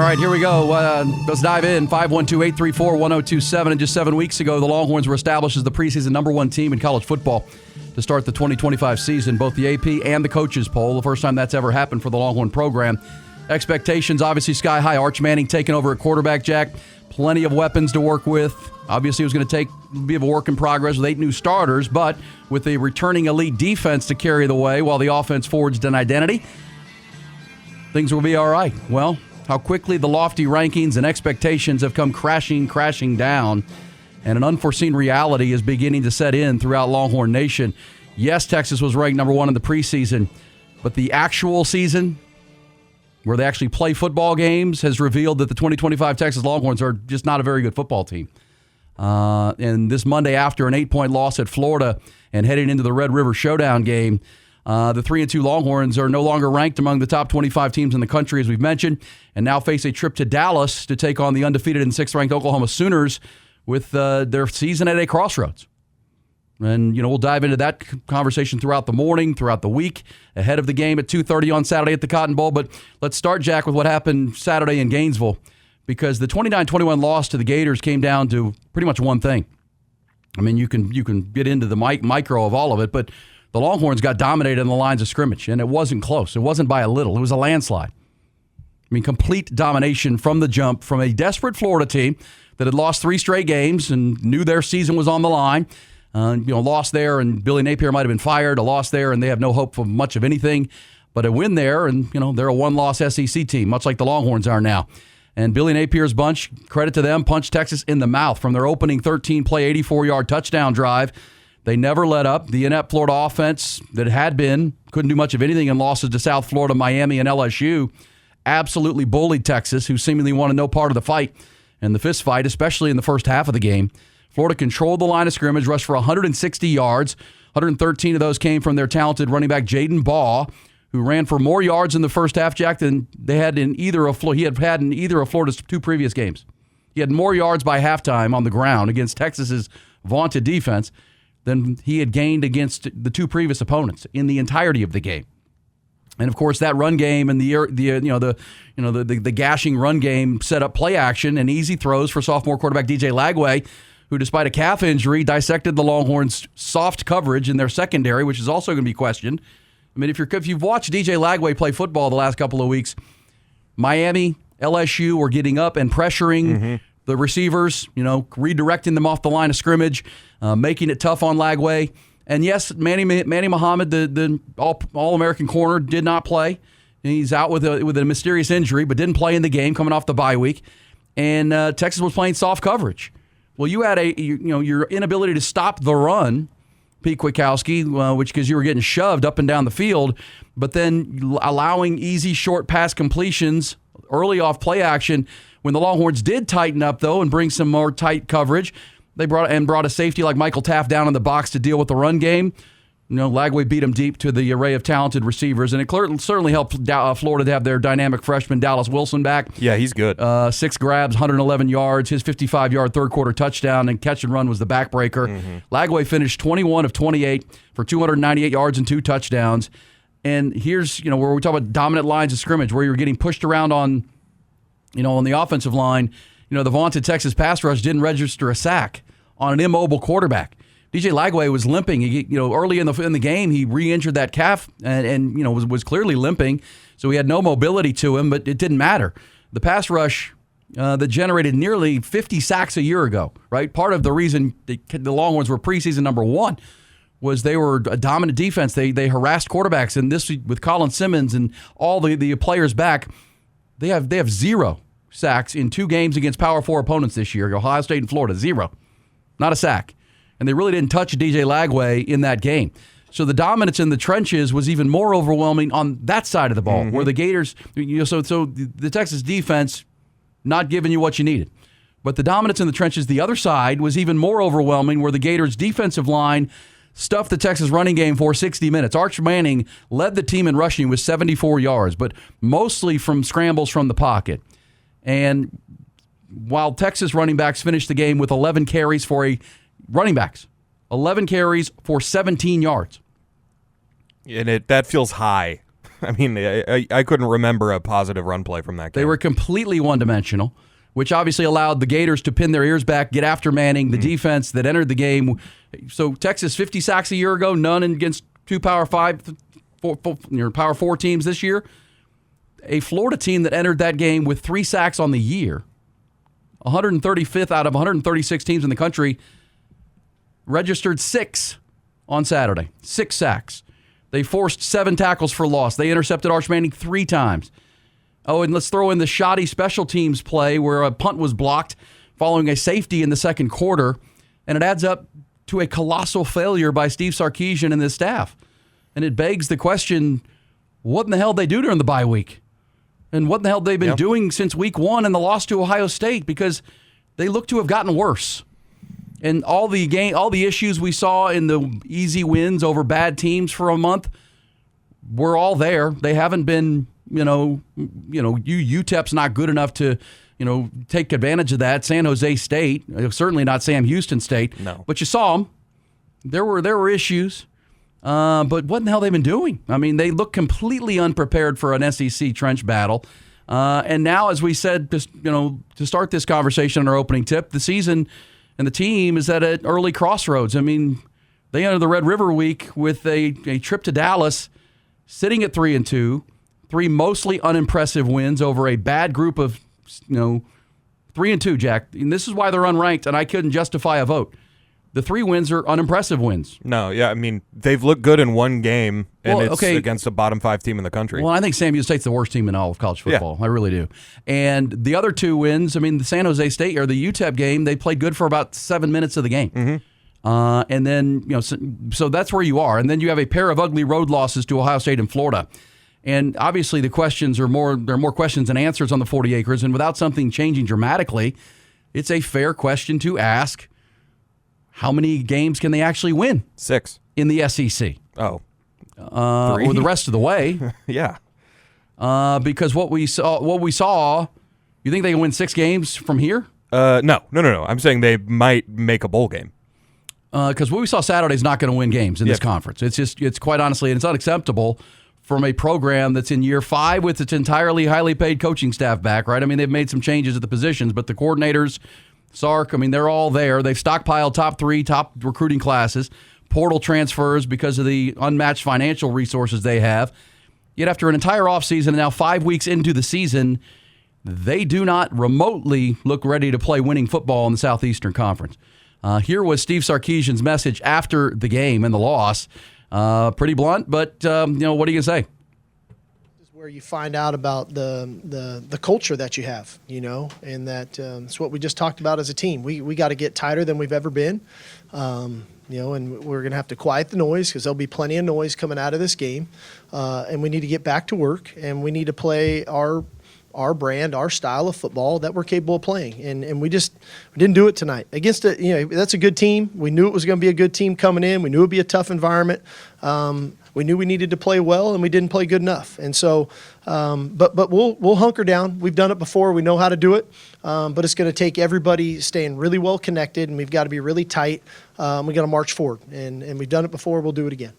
right, here we go. Let's dive in. 512-834-1027. And just 7 weeks ago, the Longhorns were established as the preseason #1 team in college football to start the 2025 season. Both the AP and the coaches poll, the first time that's ever happened for the Longhorn program. Expectations obviously sky high. Arch Manning taking over at quarterback, Jack. Plenty of weapons to work with. Obviously, it was going to be a work in progress with 8 new starters, but with a returning elite defense to carry the way while the offense forged an identity, things will be all right. Well, how quickly the lofty rankings and expectations have come crashing down, and an unforeseen reality is beginning to set in throughout Longhorn Nation. Yes, Texas was ranked #1 in the preseason, but the actual season, where they actually play football games, has revealed that the 2025 Texas Longhorns are just not a very good football team. And this Monday, after an 8-point loss at Florida and heading into the Red River Showdown game, the 3-2 Longhorns are no longer ranked among the top 25 teams in the country, as we've mentioned, and now face a trip to Dallas to take on the undefeated and 6th-ranked Oklahoma Sooners with their season at a crossroads. And, we'll dive into that conversation throughout the morning, throughout the week, ahead of the game at 2:30 on Saturday at the Cotton Bowl. But let's start, Jack, with what happened Saturday in Gainesville, because the 29-21 loss to the Gators came down to pretty much one thing. I mean, you can get into the micro of all of it, but the Longhorns got dominated in the lines of scrimmage, and it wasn't close. It wasn't by a little. It was a landslide. I mean, complete domination from the jump from a desperate Florida team that had lost 3 straight games and knew their season was on the line. Lost there, and Billy Napier might have been fired. A loss there, and they have no hope for much of anything. But a win there, and they're a one-loss SEC team, much like the Longhorns are now. And Billy Napier's bunch, credit to them, punched Texas in the mouth from their opening 13-play, 84-yard touchdown drive. They never let up. The inept Florida offense that couldn't do much of anything in losses to South Florida, Miami, and LSU, absolutely bullied Texas, who seemingly wanted no part of the fight and the fist fight, especially in the first half of the game. Florida controlled the line of scrimmage, rushed for 160 yards. 113 of those came from their talented running back, Jaden Baugh, who ran for more yards in the first half, Jack, than he had in either of Florida's 2 previous games. He had more yards by halftime on the ground against Texas's vaunted defense than he had gained against the 2 previous opponents in the entirety of the game. And of course, that run game and the gashing run game set up play action and easy throws for sophomore quarterback DJ Lagway, who, despite a calf injury, dissected the Longhorns' soft coverage in their secondary, which is also going to be questioned. I mean, if you've watched DJ Lagway play football the last couple of weeks, Miami, LSU were getting up and pressuring the receivers, redirecting them off the line of scrimmage, making it tough on Lagway. And yes, Manny Muhammad, the All-American corner, did not play. He's out with a mysterious injury, but didn't play in the game coming off the bye week. And Texas was playing soft coverage. Well, you had your inability to stop the run, Pete Kwiatkowski, because you were getting shoved up and down the field, but then allowing easy short pass completions early off play action. When the Longhorns did tighten up, though, and bring some more tight coverage, they brought a safety like Michael Taft down in the box to deal with the run game. Lagway beat him deep to the array of talented receivers, and it certainly helped Florida to have their dynamic freshman Dallas Wilson back. Yeah, he's good. 6 grabs, 111 yards, his 55-yard third-quarter touchdown, and catch and run was the backbreaker. Lagway finished 21 of 28 for 298 yards and 2 touchdowns. And here's where we talk about dominant lines of scrimmage, where you're getting pushed around on the offensive line. The vaunted Texas pass rush didn't register a sack on an immobile quarterback. DJ Lagway was limping. Early in the game, he re-injured that calf and was clearly limping, so he had no mobility to him. But it didn't matter. The pass rush that generated nearly 50 sacks a year ago, right? Part of the reason the Longhorns were preseason #1 was they were a dominant defense. They harassed quarterbacks, and this with Colin Simmons and all the players back, they have 0 sacks in 2 games against Power 4 opponents this year. Ohio State and Florida, 0, not a sack. And they really didn't touch DJ Lagway in that game. So the dominance in the trenches was even more overwhelming on that side of the ball, where the Gators, so the Texas defense not giving you what you needed. But the dominance in the trenches, the other side, was even more overwhelming, where the Gators' defensive line stuffed the Texas running game for 60 minutes. Arch Manning led the team in rushing with 74 yards, but mostly from scrambles from the pocket. And while Texas running backs finished the game with 11 carries for 11 carries for 17 yards. And that feels high. I mean, I couldn't remember a positive run play from that game. They were completely one-dimensional, which obviously allowed the Gators to pin their ears back, get after Manning, the defense that entered the game. So Texas, 50 sacks a year ago, none against two Power 4 teams this year. A Florida team that entered that game with 3 sacks on the year, 135th out of 136 teams in the country, registered 6 on Saturday. 6 sacks. They forced 7 tackles for loss. They intercepted Arch Manning 3 times. Oh, and let's throw in the shoddy special teams play where a punt was blocked following a safety in the second quarter, and it adds up to a colossal failure by Steve Sarkisian and his staff. And it begs the question, what in the hell did they do during the bye week? And what the hell they've been doing since week 1 and the loss to Ohio State, because they look to have gotten worse. And all the issues we saw in the easy wins over bad teams for a month were all there. They haven't been, UTEP's not good enough to, take advantage of that. San Jose State, certainly not Sam Houston State. No. But you saw them. There were issues. But what in the hell have they been doing? I mean, they look completely unprepared for an SEC trench battle. And now, as we said, to start this conversation in our opening tip, the season and the team is at an early crossroads. I mean, they enter the Red River week with a trip to Dallas, sitting at 3-2, 3 mostly unimpressive wins over a bad group of, 3-2, Jack. And this is why they're unranked, and I couldn't justify a vote. The 3 wins are unimpressive wins. No, yeah, I mean, they've looked good in one game, and it's against a bottom 5 team in the country. Well, I think Sam Houston State's the worst team in all of college football. Yeah. I really do. And the other 2 wins, I mean, the San Jose State or the UTEP game, they played good for about 7 minutes of the game. Mm-hmm. And then, so that's where you are. And then you have a pair of ugly road losses to Ohio State and Florida. And obviously the questions there are more questions than answers on the 40 acres. And without something changing dramatically, it's a fair question to ask. How many games can they actually win? 6 in the SEC. Oh, 3? Or the rest of the way. Yeah. Because what we saw, you think they can win 6 games from here? No. I'm saying they might make a bowl game. Because what we saw Saturday is not going to win games in this conference. It's quite honestly, and it's unacceptable from a program that's in year 5 with its entirely highly paid coaching staff back, right? I mean, they've made some changes at the positions, but the coordinators, Sark, I mean, they're all there. They've stockpiled top recruiting classes, portal transfers because of the unmatched financial resources they have. Yet after an entire offseason and now 5 weeks into the season, they do not remotely look ready to play winning football in the Southeastern Conference. Here was Steve Sarkisian's message after the game and the loss. Pretty blunt, but what are you going to say? Where you find out about the culture that you have, and that it's what we just talked about as a team. We got to get tighter than we've ever been, and we're going to have to quiet the noise because there'll be plenty of noise coming out of this game, and we need to get back to work, and we need to play our brand, our style of football that we're capable of playing, and we didn't do it tonight against that's a good team. We knew it was going to be a good team coming in. We knew it would be a tough environment. We knew we needed to play well, and we didn't play good enough. And so, but we'll hunker down. We've done it before. We know how to do it. But it's going to take everybody staying really well connected, and we've got to be really tight. We got to march forward, and we've done it before. We'll do it again.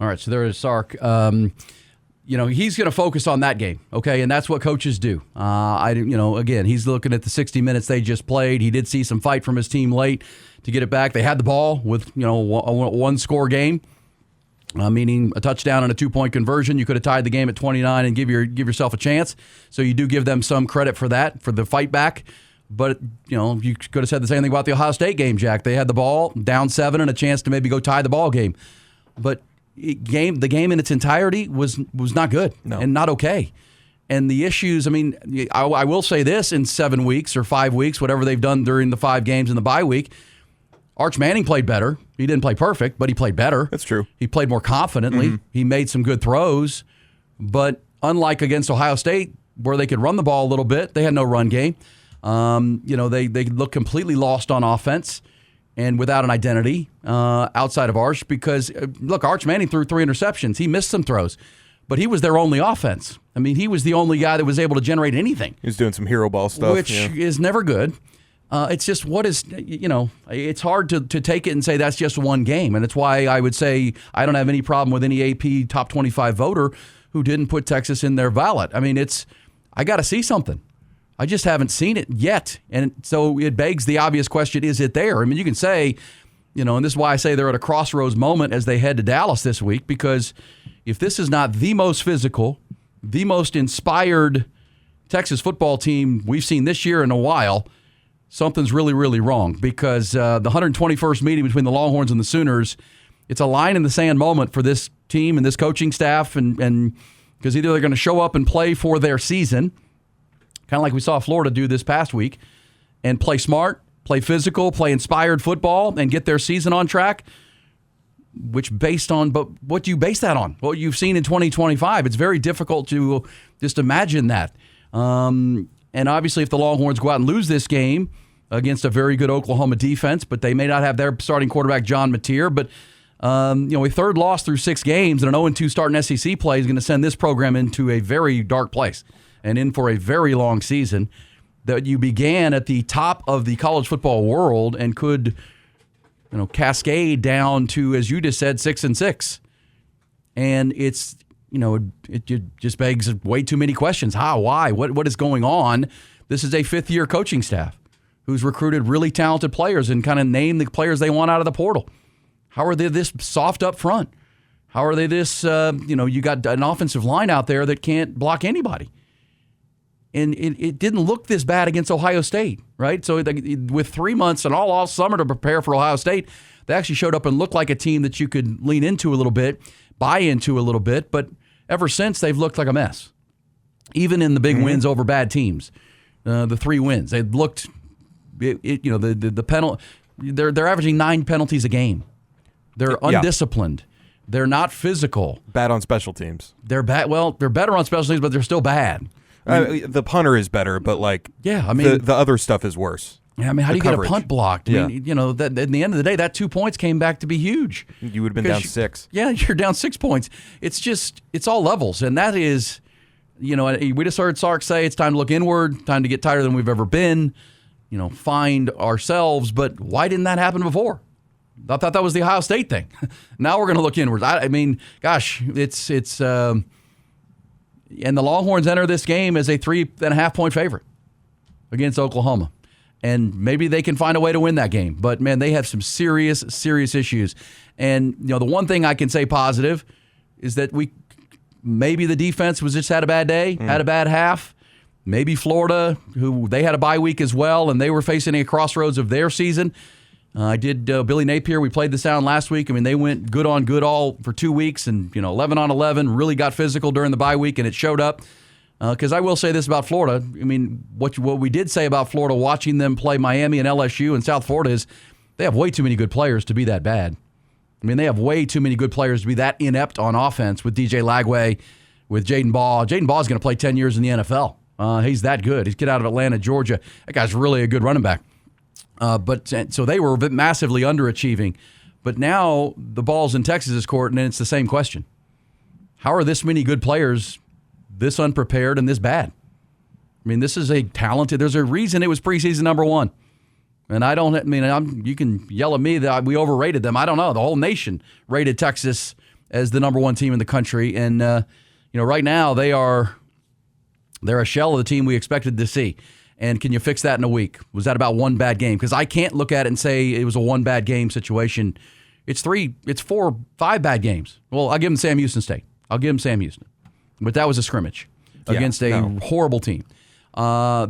All right. So there is Sark. He's going to focus on that game, okay, and that's what coaches do. Again, he's looking at the 60 minutes they just played. He did see some fight from his team late to get it back. They had the ball with a one-score game. Meaning a touchdown and a 2-point conversion. You could have tied the game at 29 and give yourself a chance. So you do give them some credit for that, for the fight back. But, you could have said the same thing about the Ohio State game, Jack. They had the ball, down 7, and a chance to maybe go tie the ball game. But the game in its entirety was not good and not okay. And the issues, I will say this, in 7 weeks or 5 weeks, whatever they've done during the 5 games in the bye week, Arch Manning played better. He didn't play perfect, but he played better. That's true. He played more confidently. Mm-hmm. He made some good throws. But unlike against Ohio State, where they could run the ball a little bit, they had no run game. They looked completely lost on offense and without an identity outside of Arch because, Arch Manning threw 3 interceptions. He missed some throws, but he was their only offense. He was the only guy that was able to generate anything. He was doing some hero ball stuff. Which is never good. It's just it's hard to take it and say that's just one game. And it's why I would say I don't have any problem with any AP top 25 voter who didn't put Texas in their ballot. I mean, I got to see something. I just haven't seen it yet. And so it begs the obvious question, is it there? I mean, you can say, and this is why I say they're at a crossroads moment as they head to Dallas this week, because if this is not the most physical, the most inspired Texas football team we've seen this year in a while, something's really, really wrong, because the 121st meeting between the Longhorns and the Sooners, it's a line in the sand moment for this team and this coaching staff, and because either they're going to show up and play for their season, kind of like we saw Florida do this past week, and play smart, play physical, play inspired football, and get their season on track, but what do you base that on? What you've seen in 2025. It's very difficult to just imagine that. And obviously, if the Longhorns go out and lose this game against a very good Oklahoma defense, but they may not have their starting quarterback, John Mateer, but a third loss through 6 games and an 0-2 start in SEC play is going to send this program into a very dark place and in for a very long season. That you began at the top of the college football world and could, cascade down to, as you just said, 6-6. And it's, it just begs way too many questions. How? Why? What is going on? This is a 5th-year coaching staff who's recruited really talented players and kind of named the players they want out of the portal. How are they this soft up front? How are they this, you got an offensive line out there that can't block anybody. And it didn't look this bad against Ohio State, right? So with 3 months and all summer to prepare for Ohio State, they actually showed up and looked like a team that you could lean into a little bit, buy into a little bit. But ever since, they've looked like a mess. Even in the big wins over bad teams, the 3 wins, they've looked, the penalty. They're averaging 9 penalties a game. They're undisciplined. They're not physical. Bad on special teams. They're bad. Well, they're better on special teams, but they're still bad. The punter is better, but the other stuff is worse. Yeah, I mean, how do you coverage. get a punt blocked? I mean, that at the end of the day, that 2 points came back to be huge. You would have been down 6. Yeah, you're down 6 points. It's all levels, and that is, we just heard Sark say it's time to look inward, time to get tighter than we've ever been, find ourselves. But why didn't that happen before? I thought that was the Ohio State thing. Now we're going to look inwards. I mean, gosh, it's. And the Longhorns enter this game as a 3.5-point favorite against Oklahoma. And maybe they can find a way to win that game. But, man, they have some serious, serious issues. And, the one thing I can say positive is that maybe the defense had a bad day, had a bad half. Maybe Florida, who they had a bye week as well, and they were facing a crossroads of their season. I did Billy Napier. We played the sound last week. I mean, they went good on good all for 2 weeks and, 11 on 11, really got physical during the bye week, and it showed up. Because I will say this about Florida. I mean, what we did say about Florida, watching them play Miami and LSU and South Florida, is they have way too many good players to be that bad. I mean, they have way too many good players to be that inept on offense with DJ Lagway, with Jaden Baugh. Jaden Baugh is going to play 10 years in the NFL. He's that good. He's a kid out of Atlanta, Georgia. That guy's really a good running back. So they were massively underachieving. But now the ball's in Texas's court, and it's the same question. How are this many good players this unprepared and this bad? I mean, this is a talented – there's a reason it was preseason number 1. And you can yell at me that we overrated them. I don't know. The whole nation rated Texas as the number 1 team in the country. And, right now they're a shell of the team we expected to see. And can you fix that in a week? Was that about one bad game? Because I can't look at it and say it was a one bad game situation. It's 4, 5 bad games. Well, I'll give them Sam Houston State. I'll give them Sam Houston. But that was a scrimmage against a horrible team.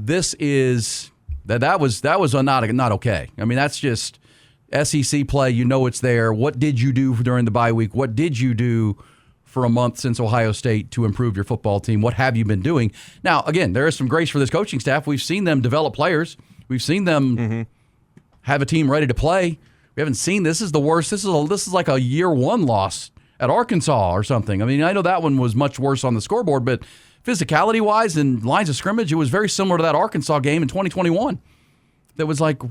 This is that was not okay. I mean, that's just SEC play. It's there. What did you do during the bye week? What did you do for a month since Ohio State to improve your football team? What have you been doing? Now, again, there is some grace for this coaching staff. We've seen them develop players. We've seen them have a team ready to play. We haven't seen this is the worst. This is like a year 1 loss at Arkansas or something. I mean, I know that one was much worse on the scoreboard, but physicality-wise and lines of scrimmage, it was very similar to that Arkansas game in 2021. That was like,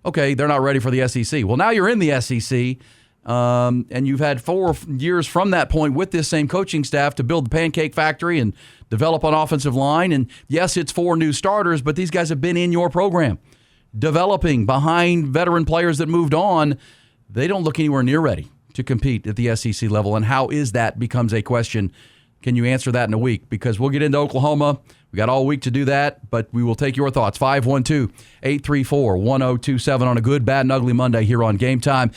okay, they're not ready for the SEC. Well, now you're in the SEC. And you've had 4 years from that point with this same coaching staff to build the pancake factory and develop an offensive line. And yes, it's 4 new starters, but these guys have been in your program, developing behind veteran players that moved on. They don't look anywhere near ready to compete at the SEC level. And how is that becomes a question Can you answer that in a week? Because we'll get into Oklahoma. We got all week to do that, but we will take your thoughts. 512-834-1027 on a good, bad, and ugly Monday here on Game Time.